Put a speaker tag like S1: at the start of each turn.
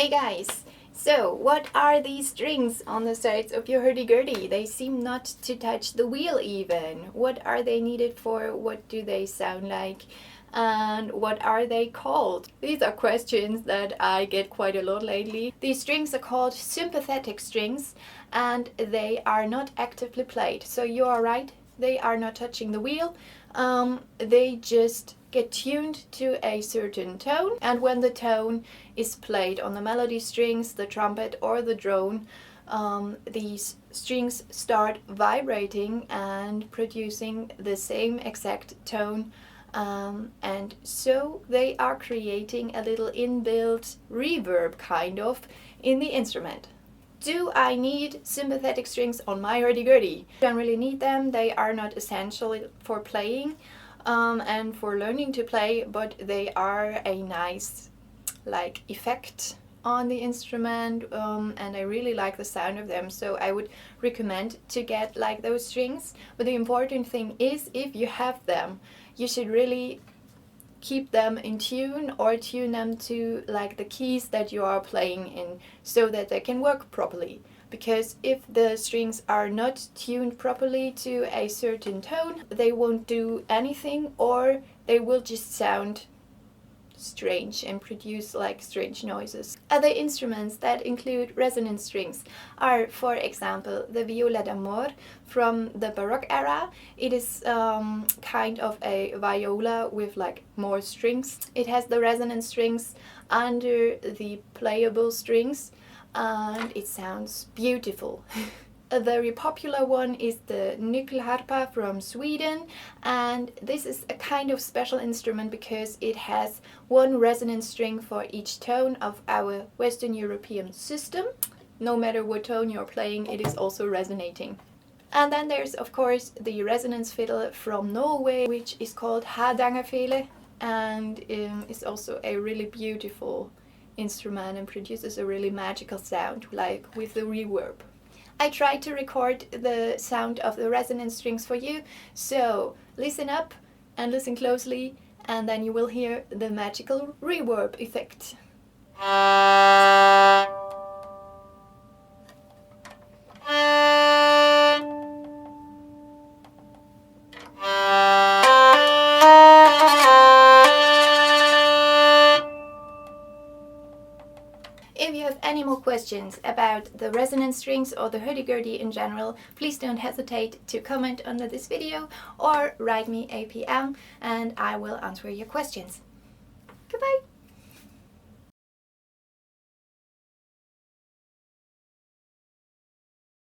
S1: Hey guys! So, what are these strings on the sides of your hurdy-gurdy? They seem not to touch the wheel even. What are they needed for? What do they sound like? And what are they called? These are questions that I get quite a lot lately. These strings are called sympathetic strings and they are not actively played. So you are right, they are not touching the wheel. They just get tuned to a certain tone, and when the tone is played on the melody strings, the trumpet or the drone, these strings start vibrating and producing the same exact tone, and so they are creating a little inbuilt reverb kind of in the instrument. Do I need sympathetic strings on my hurdy-gurdy? Don't really need them. They are not essential for playing and for learning to play, but they are a nice effect on the instrument, and I really like the sound of them, so I would recommend to get those strings. But the important thing is, if you have them, you should really keep them in tune or tune them to the keys that you are playing in so that they can work properly. Because if the strings are not tuned properly to a certain tone, they won't do anything, or they will just sound strange and produce strange noises. Other instruments that include resonance strings are, for example, the viola d'amore from the Baroque era. It is kind of a viola with more strings. It has the resonance strings under the playable strings and it sounds beautiful. A very popular one is the nyckelharpa from Sweden, and this is a kind of special instrument because it has one resonance string for each tone of our Western European system. No matter what tone you're playing, it is also resonating. And then there's of course the resonance fiddle from Norway, which is called hardangerfele, and is also a really beautiful instrument and produces a really magical sound, with the reverb. I tried to record the sound of the resonance strings for you, so listen up and listen closely, and then you will hear the magical reverb effect. If you have any more questions about the resonance strings or the hurdy-gurdy in general, please don't hesitate to comment under this video or write me a PM and I will answer your questions. Goodbye!